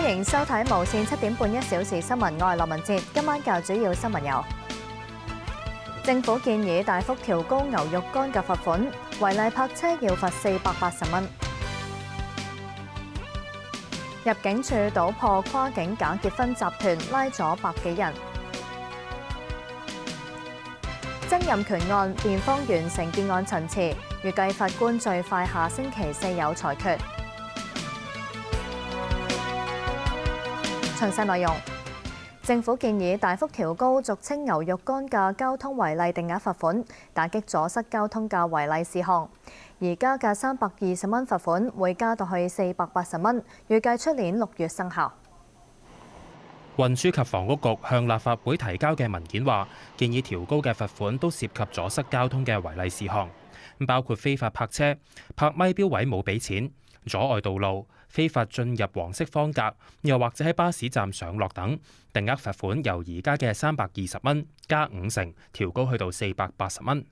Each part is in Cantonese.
歡迎收睇無線7點半1小時新聞，我係羅文哲。今晚較主要新聞有：政府建議大幅調高牛肉乾嘅罰款，違例泊車要罰480蚊；入境處搗破跨境假結婚集團，拉咗100幾人；曾蔭權案，辯方完成結案陳詞，預計法官最快下星期4有裁決。詳細內容，政府建議大幅調高俗稱牛肉乾嘅交通違例定額罰款，打擊阻塞交通嘅違例事項。而家嘅320蚊罰款會加到去480蚊，預計出年6月生效。運輸及房屋局向立法會提交嘅文件話，建議調高嘅罰款都涉及阻塞交通嘅違例事項，包括非法泊車、泊咪標位冇俾錢、阻礙道路、非法進入黃色方格，又或者喺巴士站上落等，定額罰款由而家嘅320蚊加50%，調高去到480蚊。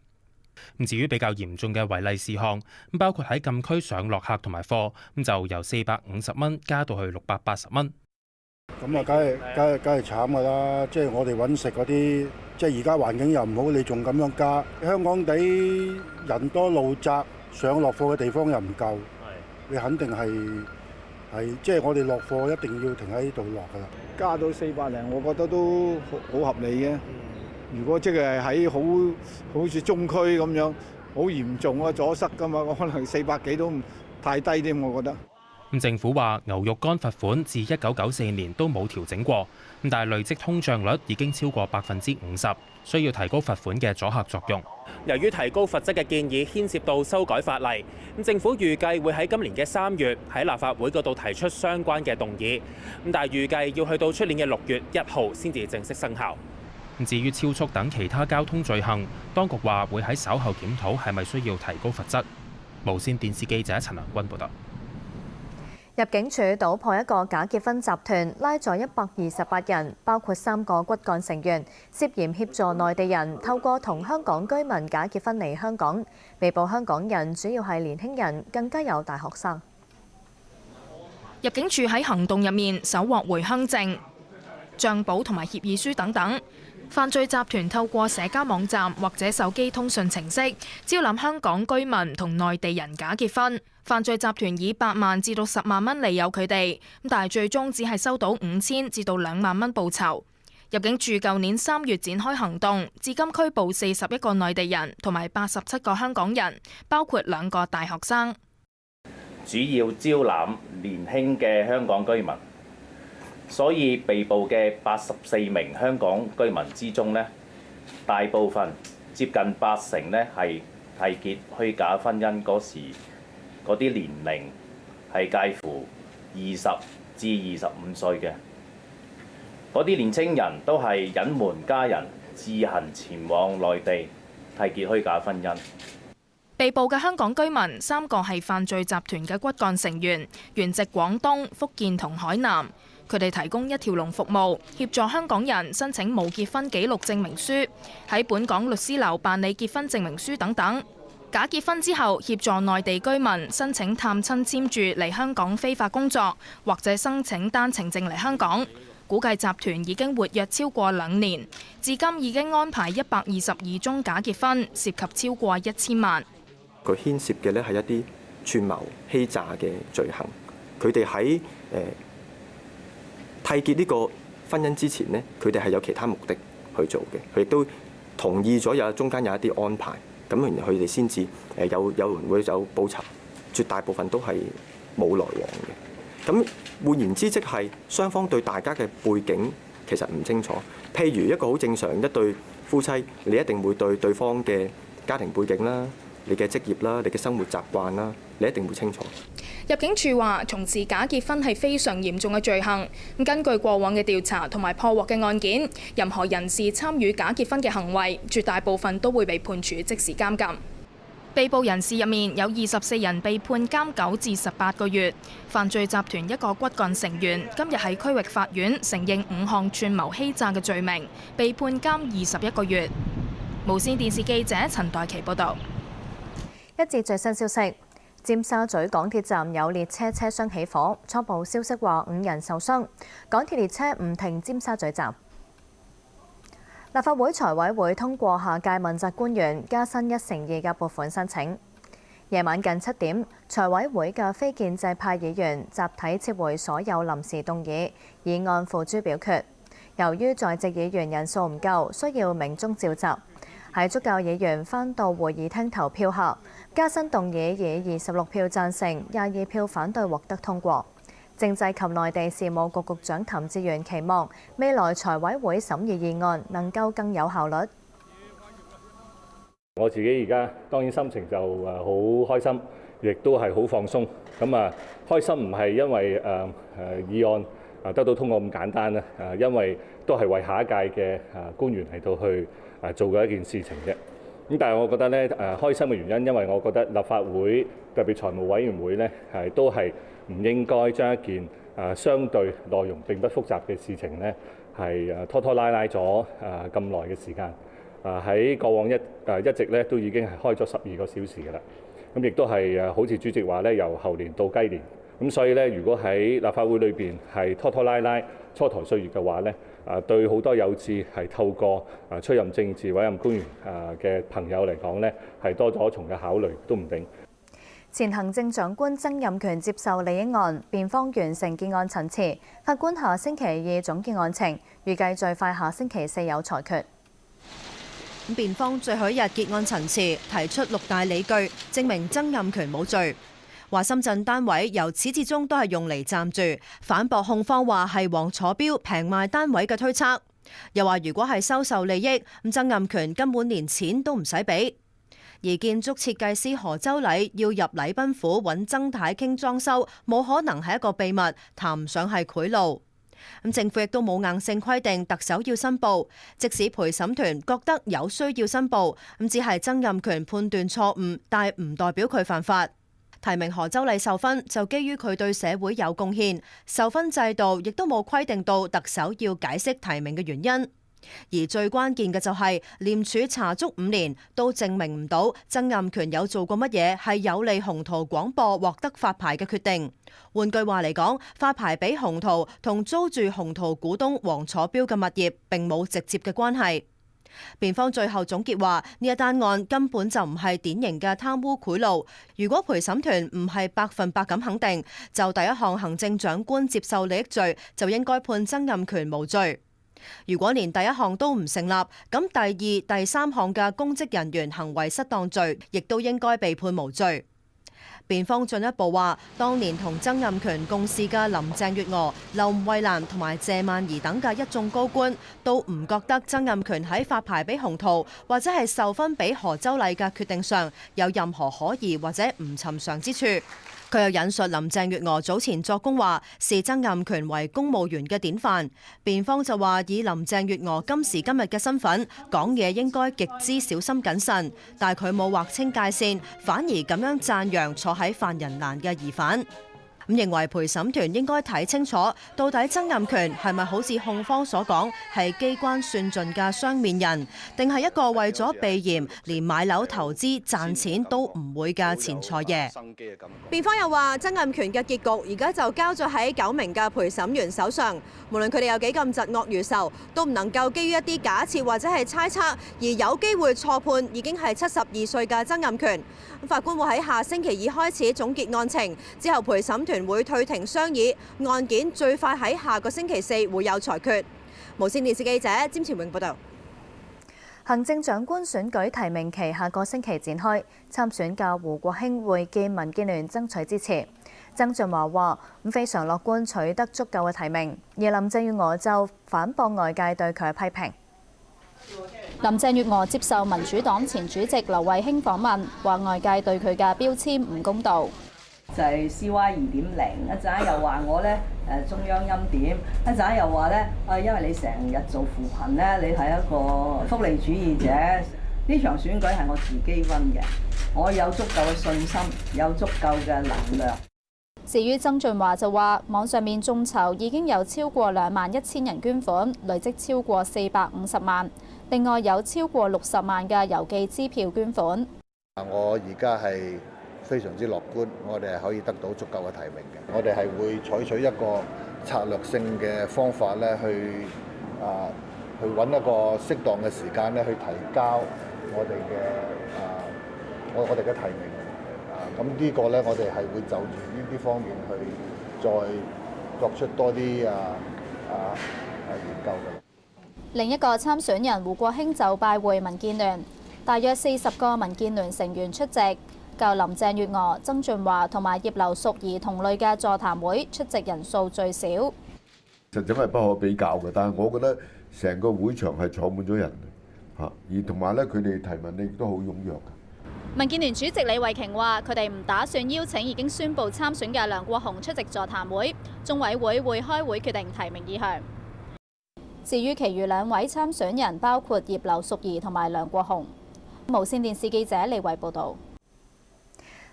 至於比較嚴重嘅違例事項，包括喺禁區上落客同埋貨，就由450蚊加到去680蚊。咁啊，梗係慘㗎啦！即係我哋揾食嗰啲，即係而家環境又唔好，你仲咁樣加。香港地人多路窄，上落貨嘅地方又唔夠，你肯定係即係我哋落貨一定要停喺呢度落㗎啦。加到400零，我覺得都好合理嘅。如果即係喺好似中區咁樣，好嚴重啊，阻塞㗎嘛，可能400幾都太低添，我覺得。政府話牛肉乾罰款自1994年都冇調整過，但係累積通脹率已經超過50%，需要提高罰款嘅阻嚇作用。由於提高罰則嘅建議牽涉到修改法例，政府預計會喺今年嘅3月喺立法會嗰度提出相關嘅動議，但係預計要去到出年嘅6月1號先至正式生效。至於超速等其他交通罪行，當局話會喺稍後檢討係咪需要提高罰則。無線電視記者陳良君報道。入境處搗破一個假結婚集團，拉咗128人，包括3個骨幹成員，涉嫌協助內地人透過同香港居民假結婚嚟香港。被捕香港人主要係年輕人，更加有大學生。入境處喺行動入面搜獲回鄉證、帳簿同埋協議書等等。犯罪集團透過社交網站或者手機通訊程式招攬香港居民同內地人假結婚。犯罪集團以8萬至到10萬蚊利誘佢哋，但係最終只係收到5000至到2萬蚊報酬。入境處舊年3月展開行動，至今拘捕41個內地人同埋87個香港人，包括2個大學生。主要招攬年輕嘅香港居民。所以被捕嘅84名香港居民之中呢，大部分接近80%呢係締結虛假婚姻嗰時嗰啲年齡係介乎20至25歲嘅。嗰啲年青人都係隱瞞家人，自行前往內地締結虛假婚姻。被捕嘅香港居民3個係犯罪集團嘅骨幹成員，原籍廣東、福建同海南。佢哋提供一條龍服務，協助香港人申請無結婚記錄證明書，喺本港律師樓辦理結婚證明書等等。假結婚之後，協助內地居民申請探親簽注嚟香港非法工作，或者申請單程證嚟香港。估計集團已經活躍超過2年，至今已經安排122宗假結婚，涉及超過1000萬。佢牽涉嘅呢係一啲串謀欺詐嘅罪行。佢哋喺締結呢個婚姻之前呢，佢哋係有其他目的去做嘅。佢亦都同意咗中間有一啲安排，咁然後佢哋先至有人會有報酬，絕大部分都係冇來往嘅。咁換言之，即係雙方對大家嘅背景其實唔清楚。譬如一個好正常一對夫妻，你一定會對對方嘅家庭背景啦、你嘅職業啦、你嘅生活習慣啦，你一定會清楚。入境處話，從事假結婚係非常嚴重嘅罪行。根據過往嘅調查同埋破獲嘅案件，任何人士參與假結婚嘅行為，絕大部分都會被判處即時監禁。被捕人士入面有24人被判監9至18個月。犯罪集團一個骨幹成員今日喺區域法院承認5項串謀欺詐嘅罪名，被判監21個月。無線電視記者陳代琪報導。一節最新消息。尖沙咀港鐵站有列車車廂起火，初步消息話5人受傷。港鐵列車唔停尖沙咀站。立法會財委會通過下屆問責官員加薪1/2嘅撥款申請。夜晚近7點，財委會嘅非建制派議員集體撤回所有臨時動議，議案付諸表決。由於在席議員人數唔夠，需要鳴鐘召集。喺足夠議員返到會議廳投票下，加薪動議以26票贊成、22票反對獲得通過。政制及內地事務局局長譚志源期望未來財委會審議議案能夠更有效率。我自己而家當然心情就好開心，亦都係好放鬆。開心唔係因為議案得到通過咁簡單啦，因為都係為下一屆嘅官員嚟到去做嘅一件事情啫。咁但係我覺得咧開心嘅原因，因為我覺得立法會特別財務委員會咧都係唔應該將一件相對內容並不複雜嘅事情咧係拖拉咗咁耐嘅時間。喺過往一直咧都已經係開咗12個小時㗎啦。咁亦都係好似主席話咧，由猴年到雞年。咁所以咧，如果喺立法會裏邊係拖拉蹉跎歲月嘅話咧，對好多有志係透過出任政治委任官員嘅朋友嚟講咧，係多咗重嘅考慮都唔定。前行政長官曾蔭權接受利益案，辯方完成結案陳詞，法官下星期2總結案情，預計最快下星期4有裁決。辯方最後一日結案陳詞，提出6大理據，證明曾蔭權冇罪。話深圳單位由始至終都係用嚟暫住，反駁控方話係黃楚標平賣單位嘅推測。又話如果係收受利益，咁曾蔭權根本連錢都唔使俾。而建築設計師何周禮要入禮賓府揾曾太傾裝修，冇可能係一個秘密，談唔上係賄賂。政府亦都冇硬性規定特首要申報，即使陪審團覺得有需要申報，只係曾蔭權判斷錯誤，但係唔代表佢犯法。提名何周禮受勳就基於佢對社會有貢獻，受勳制度亦都冇規定到特首要解釋提名嘅原因。而最關鍵嘅就係廉署查足5年都證明唔到曾蔭權有做過乜嘢係有利雄濤廣播獲得發牌嘅決定。換句話嚟講，發牌俾雄濤同租住雄濤股東黃楚標嘅物業並冇直接嘅關係。辯方最後總結話，呢一單案根本就唔係典型嘅貪污賄賂。如果陪審團唔係100%咁肯定，就第一項行政長官接受利益罪就應該判曾蔭權無罪。如果連第一項都唔成立，咁第2、第3項嘅公職人員行為失當罪亦都應該被判無罪。辯方進一步話，當年同曾蔭權共事嘅林鄭月娥、劉慧蘭同埋謝曼儀等嘅一眾高官都唔覺得曾蔭權喺發牌俾雄濤或者係授勳俾何周禮嘅決定上有任何可疑或者唔尋常之處。佢又引述林鄭月娥早前作供話，視曾蔭權為公務員嘅典範。辯方就話，以林鄭月娥今時今日嘅身份講嘢應該極之小心謹慎，但佢冇劃清界線，反而咁樣讚揚坐喺犯人欄嘅疑犯。認為陪審團應該睇清楚，到底曾蔭權係咪好似控方所講係機關算盡嘅雙面人，定係一個為咗避嫌連買樓投資賺錢都唔會嘅錢財爺？辯方又話，曾蔭權嘅結局而家就交咗喺9名嘅陪審員手上，無論佢哋有幾咁嫉惡如仇，都唔能夠基於一啲假設或者係猜測而有機會錯判已經係72歲嘅曾蔭權。法官會喺下星期2開始總結案情，之後陪審團會退庭商議，案件最快喺下個星期4會有裁決。無線電視記者詹前永報道。行政長官選舉提名期下個星期展開，參選嘅胡國興會見民建聯爭取支持。曾俊華話：非常樂觀取得足夠嘅提名，而林鄭月娥就反駁外界對佢嘅批評。林鄭月娥接受民主黨前主席劉慧卿訪問，話外界對佢嘅標籤唔公道。就係 CY 2.0，一陣又話我咧中央欽點，一陣又話咧因為你成日做扶貧咧，你係一個福利主義者。呢場選舉係我自己溫嘅，我有足夠嘅信心，有足夠嘅能量。至於曾俊華就話，網上面眾籌已經有超過21000人捐款，累積超過450萬，另外有超過60萬嘅郵寄支票捐款。我而家係非常之樂觀，我哋係可以得到足夠嘅提名嘅。我哋係會採取一個策略性嘅方法咧，去揾一個適當嘅時間咧，去提交我哋嘅我哋嘅提名。咁呢個咧，我哋係會就住呢啲方面去再作出多啲研究嘅。另一個參選人胡國興就拜會民建聯，大約40個民建聯成員出席。較林鄭月娥、曾俊華同埋葉劉淑儀同類嘅座談會出席人數最少。實際係不可比較嘅，但係我覺得成個會場係坐滿咗人嚇，而同埋咧佢哋提問亦都好踴躍。民建聯主席李慧瓊話：佢哋唔打算邀請已經宣布參選嘅梁國雄出席座談會，中委會會開會決定提名意向。至於其餘2位參選人，包括葉劉淑儀同埋梁國雄。無線電視記者李慧報導。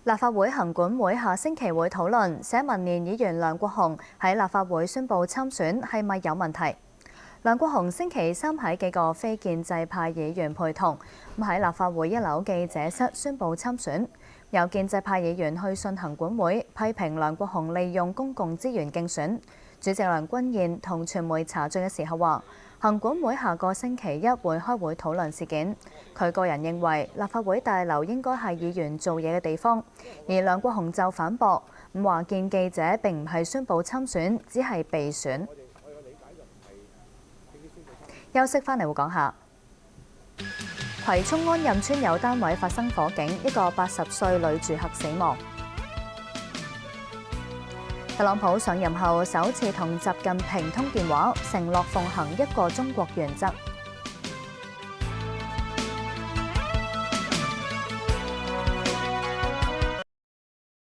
立法會行管會下星期會討論社民連議員梁國雄喺立法會宣布參選係咪有問題。梁國雄星期3喺幾個非建制派議員陪同，喺立法會1樓記者室宣布參選。有建制派議員去信行管會，批評梁國雄利用公共資源競選。主席梁君彥同傳媒查證嘅時候話，行管會下個星期1會開會討論事件。佢個人認為立法會大樓應該係議員做嘢嘅地方，而梁國雄就反駁，話見記者並唔係宣佈參選，只係備選。休息返嚟會講下，葵涌安蔭村有單位發生火警，一個80歲女住客死亡。特朗普上任後首次同習近平通電話，承諾奉行一個中國原則。